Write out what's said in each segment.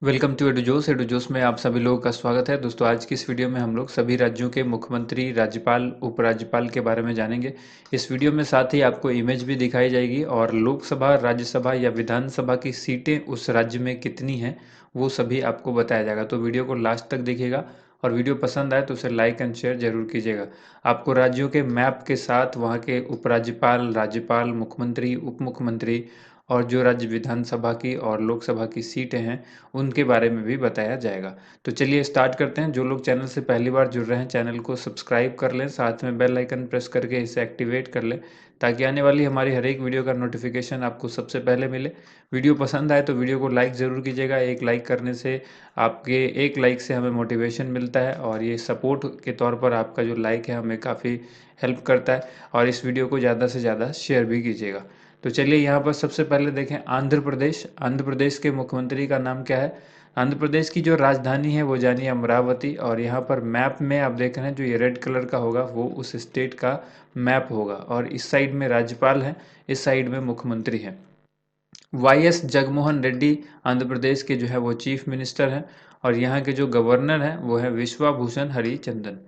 Welcome to एडुजोस में आप सभी लोगों का स्वागत है। दोस्तों, आज की इस वीडियो में हम लोग सभी राज्यों के मुख्यमंत्री, राज्यपाल, उपराज्यपाल के बारे में जानेंगे। इस वीडियो में साथ ही आपको इमेज भी दिखाई जाएगी और लोकसभा, राज्यसभा या विधानसभा की सीटें उस राज्य में कितनी हैं वो सभी आपको बताया जाएगा। तो वीडियो को लास्ट तक देखिएगा और वीडियो पसंद आए तो उसे लाइक एंड शेयर जरूर कीजिएगा। आपको राज्यों के मैप के साथ वहाँ के उपराज्यपाल, राज्यपाल, मुख्यमंत्री, उप मुख्यमंत्री और जो राज्य विधानसभा की और लोकसभा की सीटें हैं उनके बारे में भी बताया जाएगा। तो चलिए स्टार्ट करते हैं। जो लोग चैनल से पहली बार जुड़ रहे हैं चैनल को सब्सक्राइब कर लें, साथ में बेल आइकन प्रेस करके इसे एक्टिवेट कर लें ताकि आने वाली हमारी हर एक वीडियो का नोटिफिकेशन आपको सबसे पहले मिले। वीडियो पसंद आए तो वीडियो को लाइक ज़रूर कीजिएगा। एक लाइक करने से आपके एक लाइक से हमें मोटिवेशन मिलता है और ये सपोर्ट के तौर पर आपका जो लाइक है हमें काफ़ी हेल्प करता है। और इस वीडियो को ज़्यादा से ज़्यादा शेयर भी कीजिएगा। तो चलिए यहाँ पर सबसे पहले देखें आंध्र प्रदेश। आंध्र प्रदेश के मुख्यमंत्री का नाम क्या है? आंध्र प्रदेश की जो राजधानी है वो जानिए अमरावती। और यहाँ पर मैप में आप देख रहे हैं जो ये रेड कलर का होगा वो उस स्टेट का मैप होगा और इस साइड में राज्यपाल है, इस साइड में मुख्यमंत्री है। वाई एस जगनमोहन रेड्डी आंध्र प्रदेश के जो है वो चीफ मिनिस्टर हैं और यहाँ के जो गवर्नर हैं वो है विश्वाभूषण हरिचंदन।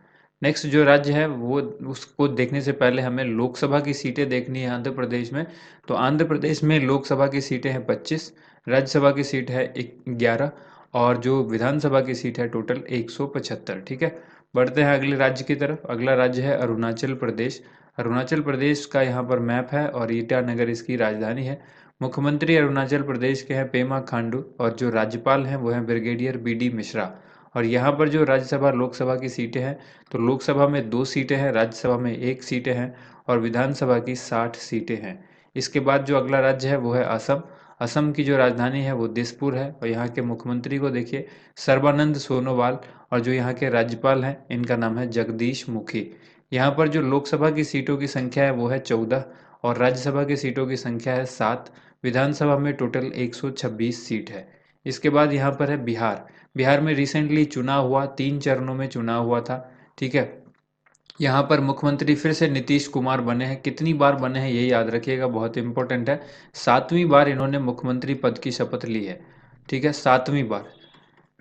नेक्स्ट जो राज्य है वो उसको देखने से पहले हमें लोकसभा की सीटें देखनी है आंध्र प्रदेश में। तो आंध्र प्रदेश में लोकसभा की सीटें हैं 25, राज्यसभा की सीट है 11 और जो विधानसभा की सीट है टोटल 175। ठीक है, बढ़ते हैं अगले राज्य की तरफ। अगला राज्य है अरुणाचल प्रदेश। अरुणाचल प्रदेश का यहाँ पर मैप है और ईटानगर इसकी राजधानी है। मुख्यमंत्री अरुणाचल प्रदेश के हैं पेमा खांडू और जो राज्यपाल हैं वो हैं ब्रिगेडियर बी डी मिश्रा। और यहाँ पर जो राज्यसभा लोकसभा की सीटें हैं तो लोकसभा में 2 सीटें हैं, राज्यसभा में 1 सीटें हैं और विधानसभा की 60 सीटें हैं। इसके बाद जो अगला राज्य है वो है असम। असम की जो राजधानी है वो दिसपुर है और यहाँ के मुख्यमंत्री को देखिए सर्बानंद सोनोवाल और जो यहाँ के राज्यपाल हैं इनका नाम है जगदीश मुखी। यहाँ पर जो लोकसभा की सीटों की संख्या है वो है 14 और राज्यसभा की सीटों की संख्या है 7। विधानसभा में टोटल 126 सीट है। इसके बाद यहाँ पर है बिहार। बिहार में रिसेंटली चुनाव हुआ, 3 चरणों में चुनाव हुआ था। ठीक है, यहाँ पर मुख्यमंत्री फिर से नीतीश कुमार बने हैं। कितनी बार बने हैं ये याद रखिएगा, बहुत इंपॉर्टेंट है। 7वीं बार इन्होंने मुख्यमंत्री पद की शपथ ली है। ठीक है, 7वीं बार।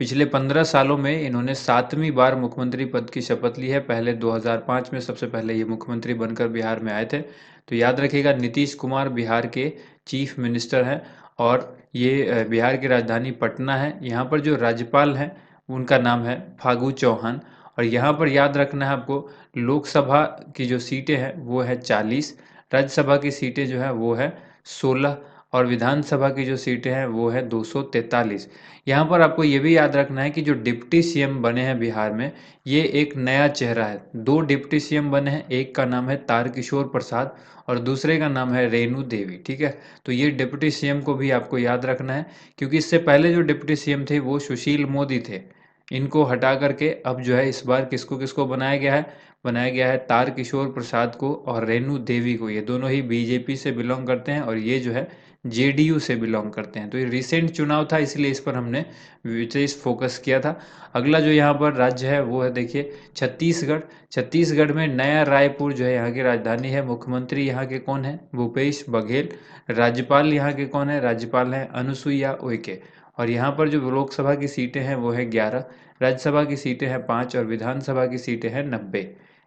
पिछले 15 सालों में इन्होंने 7वीं बार मुख्यमंत्री पद की शपथ ली है। पहले 2005 में सबसे पहले ये मुख्यमंत्री बनकर बिहार में आए थे। तो याद रखिएगा नीतीश कुमार बिहार के चीफ मिनिस्टर हैं और ये बिहार की राजधानी पटना है। यहाँ पर जो राज्यपाल हैं उनका नाम है फागू चौहान। और यहाँ पर याद रखना है आपको, लोकसभा की जो सीटें हैं वो है 40, राज्यसभा की सीटें जो है वो है 16 और विधानसभा की जो सीटें हैं वो है 243। यहाँ पर आपको ये भी याद रखना है कि जो डिप्टी सीएम बने हैं बिहार में ये एक नया चेहरा है। 2 डिप्टी सीएम बने हैं, एक का नाम है तारकिशोर प्रसाद और दूसरे का नाम है रेणु देवी। ठीक है, तो ये डिप्टी सीएम को भी आपको याद रखना है क्योंकि इससे पहले जो डिप्टी सीएम थे वो सुशील मोदी थे। इनको हटा करके अब जो है इस बार किसको किसको बनाया गया है? बनाया गया है तारकिशोर प्रसाद को और रेणु देवी को। ये दोनों ही बीजेपी से बिलोंग करते हैं और ये जो है जेडीयू से बिलोंग करते हैं। तो ये रिसेंट चुनाव था इसलिए इस पर हमने विशेष फोकस किया था। अगला जो यहाँ पर राज्य है वो है देखिए छत्तीसगढ़। छत्तीसगढ़ में नया रायपुर जो है यहाँ की राजधानी है। मुख्यमंत्री यहाँ के कौन है? भूपेश बघेल। राज्यपाल यहाँ के कौन है? राज्यपाल हैं अनुसुईया उइके। और यहाँ पर जो लोकसभा की सीटें हैं वो है 11, राज्यसभा की सीटें हैं 5 और विधानसभा की सीटें हैं 90।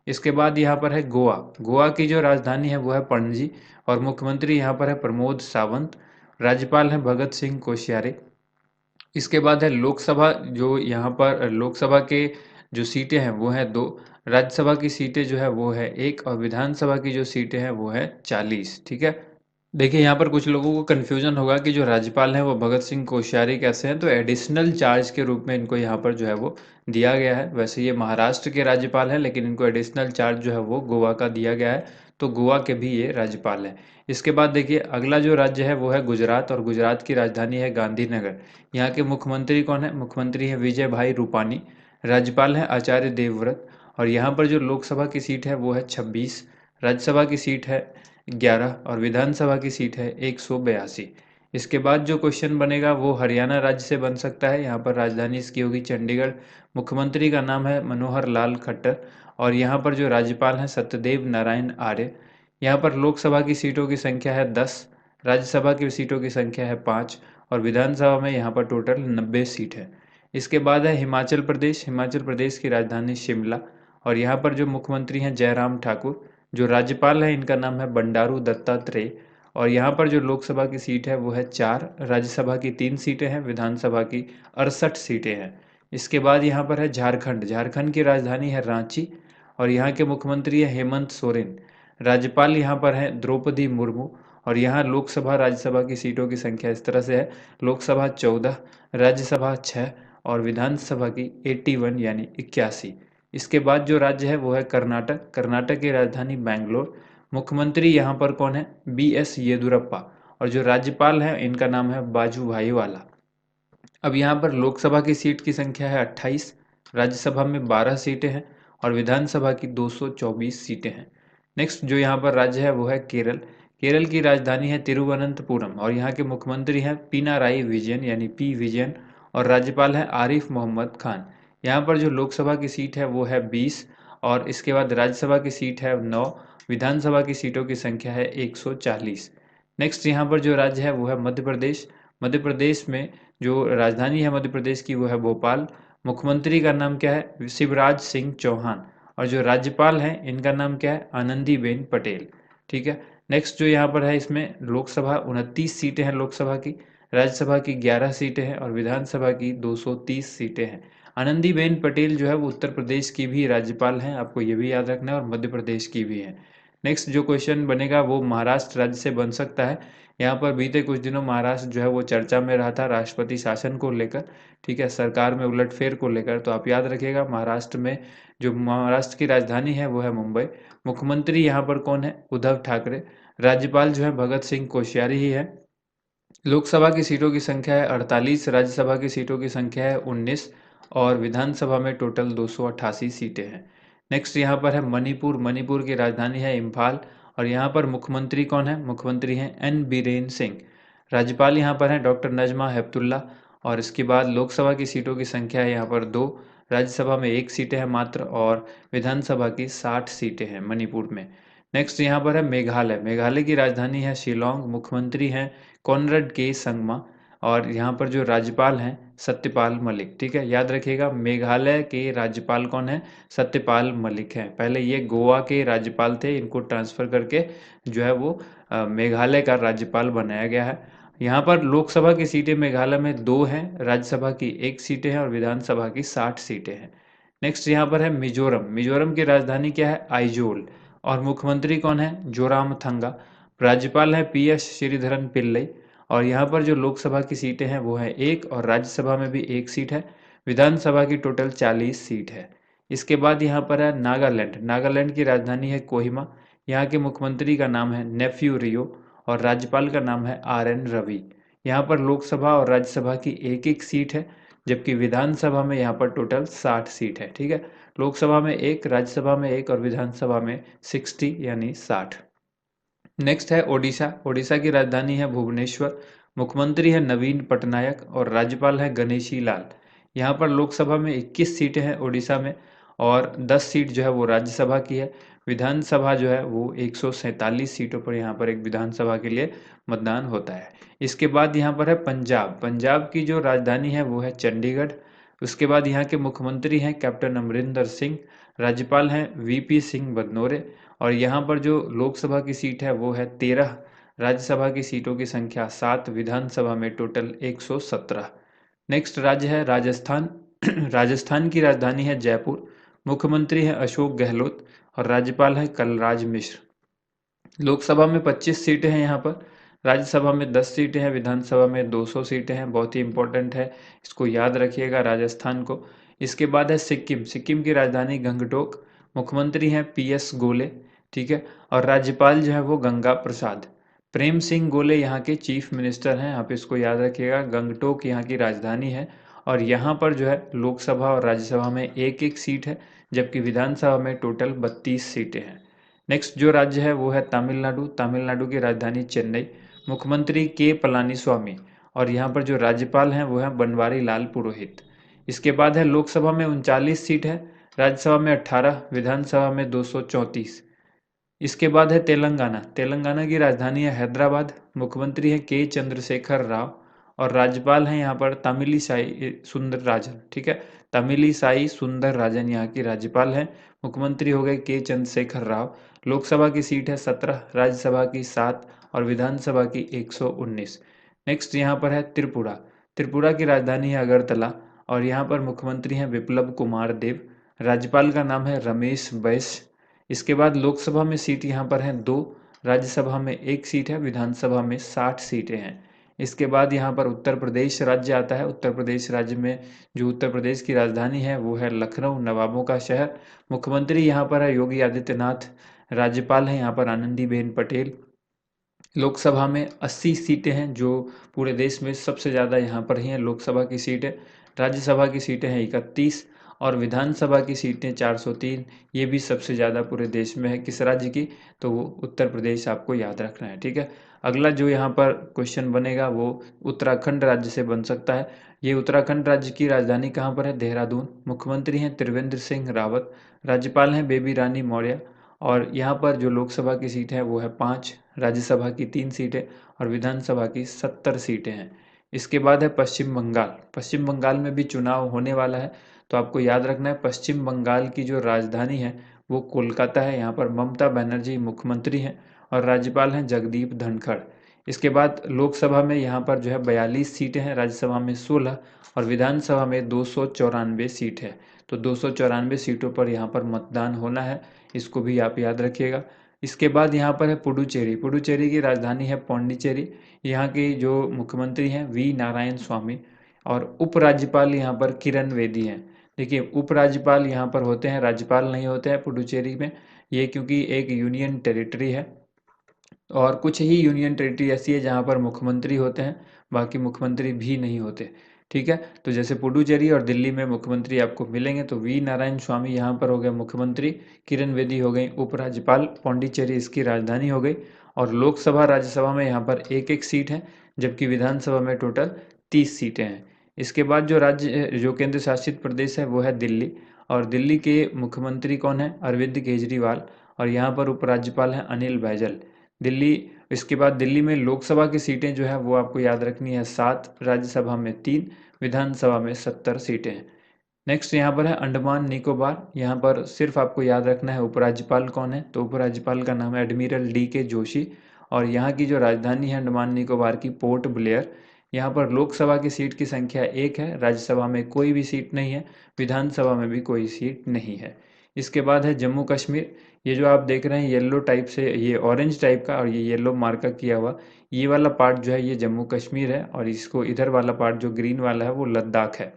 इसके बाद यहाँ पर है गोवा। गोवा की जो राजधानी है वो है पणजी और मुख्यमंत्री यहाँ पर है प्रमोद सावंत। राज्यपाल हैं भगत सिंह कोश्यारी। इसके बाद है लोकसभा। जो यहाँ पर लोकसभा के जो सीटें हैं वो हैं 2, राज्यसभा की सीटें जो है वो है 1 और विधानसभा की जो सीटें हैं वो है 40। ठीक है, देखिए यहाँ पर कुछ लोगों को कन्फ्यूजन होगा कि जो राज्यपाल हैं वो भगत सिंह कोश्यारी कैसे हैं। तो एडिशनल चार्ज के रूप में इनको यहाँ पर जो है वो दिया गया है। वैसे ये महाराष्ट्र के राज्यपाल हैं लेकिन इनको एडिशनल चार्ज जो है वो गोवा का दिया गया है। तो गोवा के भी ये राज्यपाल हैं। इसके बाद देखिए अगला जो राज्य है वो है गुजरात और गुजरात की राजधानी है गांधीनगर। यहाँ के मुख्यमंत्री कौन है? मुख्यमंत्री है विजय भाई रूपानी। राज्यपाल हैं आचार्य देवव्रत। और यहाँ पर जो लोकसभा की सीट है वो है 26, राज्यसभा की सीट है 11 और विधानसभा की सीट है 182। इसके बाद जो क्वेश्चन बनेगा वो हरियाणा राज्य से बन सकता है। यहाँ पर राजधानी इसकी होगी चंडीगढ़। मुख्यमंत्री का नाम है मनोहर लाल खट्टर और यहाँ पर जो राज्यपाल हैं सत्यदेव नारायण आर्य। यहाँ पर लोकसभा की सीटों की संख्या है 10, राज्यसभा की सीटों की संख्या है 5 और विधानसभा में यहाँ पर टोटल 90 सीट है। इसके बाद है हिमाचल प्रदेश। हिमाचल प्रदेश की राजधानी शिमला, और यहाँ पर जो मुख्यमंत्री हैं जयराम ठाकुर। जो राज्यपाल है इनका नाम है बंडारू दत्तात्रेय। और यहाँ पर जो लोकसभा की सीट है वो है 4, राज्यसभा की 3 सीटें हैं, विधानसभा की 68 सीटें हैं। इसके बाद यहाँ पर है झारखंड। झारखंड की राजधानी है रांची, और यहाँ के मुख्यमंत्री है हेमंत सोरेन। राज्यपाल यहाँ पर है द्रौपदी मुर्मू। और यहाँ लोकसभा राज्यसभा की सीटों की संख्या इस तरह से है: लोकसभा 14, राज्यसभा 6 और विधानसभा की 81 यानी 81। इसके बाद जो राज्य है वो है कर्नाटक। कर्नाटक की राजधानी बैंगलोर। मुख्यमंत्री यहाँ पर कौन है? BS येदुरप्पा। और जो राज्यपाल है इनका नाम है वाजूभाई वाला। अब यहाँ पर लोकसभा की सीट की संख्या है 28, राज्यसभा में 12 सीटें हैं और विधानसभा की 224 सीटें हैं। नेक्स्ट जो यहाँ पर राज्य है वो है केरल। केरल की राजधानी है तिरुवनंतपुरम, और यहाँ के मुख्यमंत्री हैं पिनाराई विजयन यानी P विजयन, और राज्यपाल है आरिफ मोहम्मद खान। यहाँ पर जो लोकसभा की सीट है वो है 20, और इसके बाद राज्यसभा की सीट है 9, विधानसभा की सीटों की संख्या है 140। नेक्स्ट यहाँ पर जो राज्य है वो है मध्य प्रदेश। मध्य प्रदेश में जो राजधानी है मध्य प्रदेश की वो है भोपाल। मुख्यमंत्री का नाम क्या है? शिवराज सिंह चौहान। और जो राज्यपाल हैं इनका नाम क्या है? आनंदीबेन पटेल। ठीक है। नेक्स्ट जो यहाँ पर है इसमें लोकसभा 29 सीटें हैं लोकसभा की, राज्यसभा की 11 सीटें हैं और विधानसभा की 230 सीटें हैं। आनंदीबेन पटेल जो है वो उत्तर प्रदेश की भी राज्यपाल हैं, आपको ये भी याद रखना है, और मध्य प्रदेश की भी हैं। नेक्स्ट जो क्वेश्चन बनेगा वो महाराष्ट्र राज्य से बन सकता है। यहाँ पर बीते कुछ दिनों महाराष्ट्र जो है वो चर्चा में रहा था राष्ट्रपति शासन को लेकर, ठीक है, सरकार में उलटफेर को लेकर। तो आप याद रखिएगा महाराष्ट्र में जो महाराष्ट्र की राजधानी है वो है मुंबई। मुख्यमंत्री यहाँ पर कौन है? उद्धव ठाकरे। राज्यपाल जो है भगत सिंह कोश्यारी ही है। लोकसभा की सीटों की संख्या है 48, राज्यसभा की सीटों की संख्या है 19 और विधानसभा में टोटल 288 सीटें हैं। नेक्स्ट यहाँ पर है मणिपुर। मणिपुर की राजधानी है इम्फाल, और यहाँ पर मुख्यमंत्री कौन है? मुख्यमंत्री हैं N बीरेन सिंह। राज्यपाल यहाँ पर हैं डॉक्टर नजमा हेपतुल्ला। और इसके बाद लोकसभा की सीटों की संख्या है यहाँ पर 2, राज्यसभा में 1 सीटें हैं मात्र, और विधानसभा की 60 सीटें हैं मणिपुर में। नेक्स्ट यहाँ पर है मेघालय। मेघालय की राजधानी है शिलोंग। मुख्यमंत्री हैं कॉनरेड के संगमा, और यहाँ पर जो राज्यपाल हैं सत्यपाल मलिक। ठीक है, याद रखिएगा मेघालय के राज्यपाल कौन है? सत्यपाल मलिक हैं। पहले ये गोवा के राज्यपाल थे, इनको ट्रांसफर करके जो है वो मेघालय का राज्यपाल बनाया गया है। यहाँ पर लोकसभा की सीटें मेघालय में 2 हैं, राज्यसभा की 1 सीटें हैं और विधानसभा की 60 सीटें हैं। नेक्स्ट यहाँ पर है मिजोरम। मिजोरम की राजधानी क्या है? आइजोल, और मुख्यमंत्री कौन है? जोरामथंगा। राज्यपाल है PS श्रीधरन पिल्लई। और यहाँ पर जो लोकसभा की सीटें हैं वो है 1 और राज्यसभा में भी 1 सीट है। विधानसभा की टोटल 40 सीट है। इसके बाद यहाँ पर है नागालैंड। नागालैंड की राजधानी है कोहिमा। यहाँ के मुख्यमंत्री का नाम है नेफ्यू रियो, और राज्यपाल का नाम है RN रवि। यहाँ पर लोकसभा और राज्यसभा की 1-1 सीट है, जबकि विधानसभा में यहाँ पर टोटल 60 सीट है। ठीक है, लोकसभा में 1, राज्यसभा में 1 और विधानसभा में 60 यानी 60। नेक्स्ट है ओडिशा। ओडिशा की राजधानी है भुवनेश्वर। मुख्यमंत्री है नवीन पटनायक और राज्यपाल है गणेशी लाल। यहाँ पर लोकसभा में 21 सीटें हैं ओडिशा में, और 10 सीट जो है वो राज्यसभा की है। विधानसभा जो है वो 147 सीटों पर यहाँ पर एक विधानसभा के लिए मतदान होता है। इसके बाद यहाँ पर है पंजाब। पंजाब की जो राजधानी है वो है चंडीगढ़। उसके बाद यहाँ के मुख्यमंत्री हैं कैप्टन अमरिंदर सिंह। राज्यपाल हैं VP सिंह बदनोरे। और यहाँ पर जो लोकसभा की सीट है वो है 13, राज्यसभा की सीटों की संख्या 7, विधानसभा में टोटल 117। नेक्स्ट राज्य है राजस्थान। राजस्थान की राजधानी है जयपुर। मुख्यमंत्री है अशोक गहलोत और राज्यपाल है कलराज मिश्र। लोकसभा में 25 सीटें हैं यहाँ पर, राज्यसभा में 10 सीटें हैं, विधानसभा में 200 सीटें हैं। बहुत ही इंपॉर्टेंट है, इसको याद रखिएगा राजस्थान को। इसके बाद है सिक्किम। सिक्किम की राजधानी गंगटोक। मुख्यमंत्री हैं PS गोले। ठीक है, और राज्यपाल जो है वो गंगा प्रसाद। प्रेम सिंह गोले यहाँ के चीफ मिनिस्टर हैं, आप इसको याद रखिएगा। गंगटोक यहाँ की राजधानी है, और यहाँ पर जो है लोकसभा और राज्यसभा में 1-1 सीट है, जबकि विधानसभा में टोटल 32 सीटें हैं। नेक्स्ट जो राज्य है वो है तमिलनाडु। तमिलनाडु की राजधानी चेन्नई। मुख्यमंत्री के पलानीस्वामी, और यहाँ पर जो राज्यपाल हैं वो हैं बनवारी लाल पुरोहित। इसके बाद है लोकसभा में 39 सीट है, राज्यसभा में 18, विधानसभा में 234। इसके बाद है तेलंगाना। तेलंगाना की राजधानी है हैदराबाद। मुख्यमंत्री है के चंद्रशेखर राव, और राज्यपाल हैं यहाँ पर तमिलिसाई सुंदरराजन। ठीक है, तमिलिसाई सुंदरराजन यहाँ की राज्यपाल हैं। मुख्यमंत्री हो गए के चंद्रशेखर राव। लोकसभा की सीट है 17, राज्यसभा की 7 और विधानसभा की 119। नेक्स्ट यहाँ पर है त्रिपुरा। त्रिपुरा की राजधानी है अगरतला और यहाँ पर मुख्यमंत्री हैं विप्लव कुमार देव। राज्यपाल का नाम है रमेश बैस। इसके बाद लोकसभा में सीट यहाँ पर हैं 2, राज्यसभा में 1 सीट है, विधानसभा में 60 सीटें हैं। इसके बाद यहाँ पर उत्तर प्रदेश राज्य आता है। उत्तर प्रदेश राज्य में जो उत्तर प्रदेश की राजधानी है वो है लखनऊ, नवाबों का शहर। मुख्यमंत्री यहाँ पर है योगी आदित्यनाथ। राज्यपाल हैं यहाँ पर आनंदीबेन पटेल। लोकसभा में 80 सीटें हैं, जो पूरे देश में सबसे ज़्यादा यहाँ पर ही हैं लोकसभा की सीटें। राज्यसभा की सीटें हैं 31 और विधानसभा की सीटें 403। ये भी सबसे ज़्यादा पूरे देश में है। किस राज्य की? तो वो उत्तर प्रदेश आपको याद रखना है। ठीक है, अगला जो यहाँ पर क्वेश्चन बनेगा वो उत्तराखंड राज्य से बन सकता है। ये उत्तराखंड राज्य की राजधानी कहाँ पर है? देहरादून। मुख्यमंत्री हैं त्रिवेंद्र सिंह रावत। राज्यपाल हैं बेबी रानी मौर्य। और यहाँ पर जो लोकसभा की सीट है वो है 5, राज्यसभा की 3 सीटें और विधानसभा की 70 सीटें हैं। इसके बाद है पश्चिम बंगाल। पश्चिम बंगाल में भी चुनाव होने वाला है, तो आपको याद रखना है पश्चिम बंगाल की जो राजधानी है वो कोलकाता है। यहाँ पर ममता बनर्जी मुख्यमंत्री हैं और राज्यपाल हैं जगदीप धनखड़। इसके बाद लोकसभा में यहाँ पर जो है 42 सीटें हैं, राज्यसभा में 16 और विधानसभा में 294 सीट है। तो 294 सीटों पर यहाँ पर मतदान होना है, इसको भी आप याद रखिएगा। इसके बाद यहाँ पर है पुडुचेरी। पुडुचेरी की राजधानी है पौंडीचेरी। यहाँ के जो मुख्यमंत्री हैं वी नारायण स्वामी और उपराज्यपाल यहाँ पर किरण बेदी हैं। देखिए, उपराज्यपाल यहाँ पर होते हैं, राज्यपाल नहीं होते हैं पुडुचेरी में। ये क्योंकि एक यूनियन टेरिटरी है और कुछ ही यूनियन टेरिटरी ऐसी है जहाँ पर मुख्यमंत्री होते हैं, बाकी मुख्यमंत्री भी नहीं होते। ठीक है, तो जैसे पुडुचेरी और दिल्ली में मुख्यमंत्री आपको मिलेंगे, तो वी नारायण स्वामी यहाँ पर हो गए मुख्यमंत्री, किरण बेदी हो गई उपराज्यपाल, पौंडीचेरी इसकी राजधानी हो गई। और लोकसभा राज्यसभा में यहाँ पर 1-1 सीट है, जबकि विधानसभा में टोटल 30 सीटें हैं। इसके बाद जो केंद्र शासित प्रदेश है वो है दिल्ली और दिल्ली के मुख्यमंत्री कौन है? अरविंद केजरीवाल। और यहाँ पर उपराज्यपाल हैं अनिल बैजल। दिल्ली इसके बाद दिल्ली में लोकसभा की सीटें जो है वो आपको याद रखनी है 7, राज्यसभा में 3, विधानसभा में 70 सीटें हैं। नेक्स्ट यहाँ पर है अंडमान निकोबार। यहाँ पर सिर्फ आपको याद रखना है उपराज्यपाल कौन है, तो उपराज्यपाल का नाम है एडमिरल DK जोशी और यहाँ की जो राजधानी है अंडमान निकोबार की पोर्ट ब्लेयर। यहाँ पर लोकसभा की सीट की संख्या 1 है, राज्यसभा में कोई भी सीट नहीं है, विधानसभा में भी कोई सीट नहीं है। इसके बाद है जम्मू कश्मीर। ये जो आप देख रहे हैं येलो टाइप से, ये ऑरेंज टाइप का और ये येलो मार्का किया हुआ, ये वाला पार्ट जो है ये जम्मू कश्मीर है और इसको इधर वाला पार्ट जो ग्रीन वाला है वो लद्दाख है।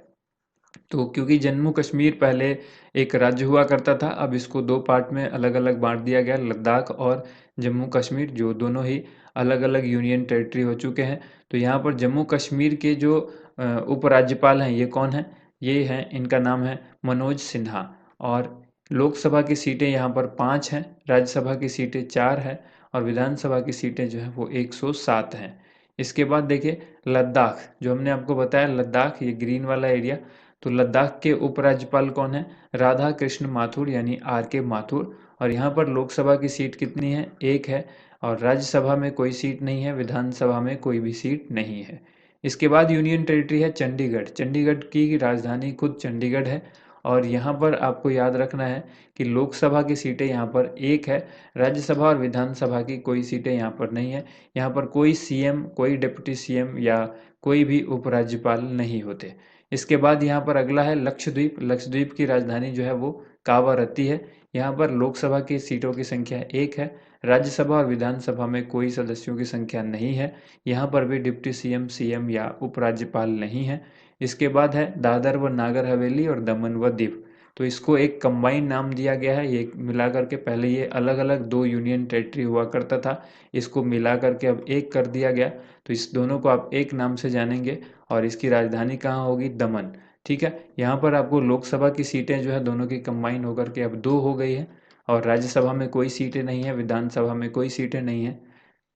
तो क्योंकि जम्मू कश्मीर पहले एक राज्य हुआ करता था, अब इसको 2 पार्ट में अलग अलग बांट दिया गया, लद्दाख और जम्मू कश्मीर, जो दोनों ही अलग अलग यूनियन टेरिटरी हो चुके हैं। तो यहाँ पर जम्मू कश्मीर के जो उपराज्यपाल हैं ये कौन हैं? ये हैं, इनका नाम है मनोज सिन्हा। और लोकसभा की सीटें यहाँ पर 5 हैं, राज्यसभा की सीटें 4 हैं और विधानसभा की सीटें जो हैं वो 107 हैं। इसके बाद देखिए लद्दाख, जो हमने आपको बताया लद्दाख, ये ग्रीन वाला एरिया, तो लद्दाख के उपराज्यपाल कौन है? राधा कृष्ण माथुर यानी RK माथुर। और यहाँ पर लोकसभा की सीट कितनी है? 1 है और राज्यसभा में कोई सीट नहीं है, विधानसभा में कोई भी सीट नहीं है। इसके बाद यूनियन टेरिटरी है चंडीगढ़। चंडीगढ़ की राजधानी खुद चंडीगढ़ है और यहाँ पर आपको याद रखना है कि लोकसभा की सीटें यहाँ पर 1 है, राज्यसभा और विधानसभा की कोई सीटें यहाँ पर नहीं है। यहाँ पर कोई CM, कोई डिप्टी CM या कोई भी उपराज्यपाल नहीं होते। इसके बाद यहाँ पर अगला है लक्षद्वीप। लक्षद्वीप की राजधानी जो है वो कावारत्ती है। यहाँ पर लोकसभा की सीटों की संख्या 1 है, राज्यसभा और विधानसभा में कोई सदस्यों की संख्या नहीं है। यहाँ पर भी डिप्टी CM या उपराज्यपाल नहीं है। इसके बाद है दादर व नागर हवेली और दमन व दीव। तो इसको एक कंबाइन नाम दिया गया है, ये मिला करके, पहले ये अलग अलग 2 यूनियन टेरिटरी हुआ करता था, इसको मिला करके अब एक कर दिया गया। तो इस दोनों को आप एक नाम से जानेंगे और इसकी राजधानी कहाँ होगी? दमन। ठीक है, यहाँ पर आपको लोकसभा की सीटें जो है दोनों की कंबाइन होकर के अब 2 हो गई है और राज्यसभा में कोई सीटें नहीं है, विधानसभा में कोई सीटें नहीं है।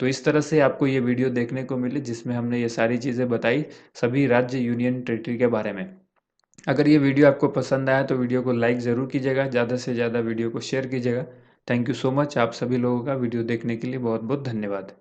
तो इस तरह से आपको ये वीडियो देखने को मिली जिसमें हमने ये सारी चीज़ें बताई सभी राज्य यूनियन टेरिटरी के बारे में। अगर ये वीडियो आपको पसंद आया तो वीडियो को लाइक ज़रूर कीजिएगा, ज़्यादा से ज़्यादा वीडियो को शेयर कीजिएगा। थैंक यू सो मच, आप सभी लोगों का वीडियो देखने के लिए बहुत बहुत धन्यवाद।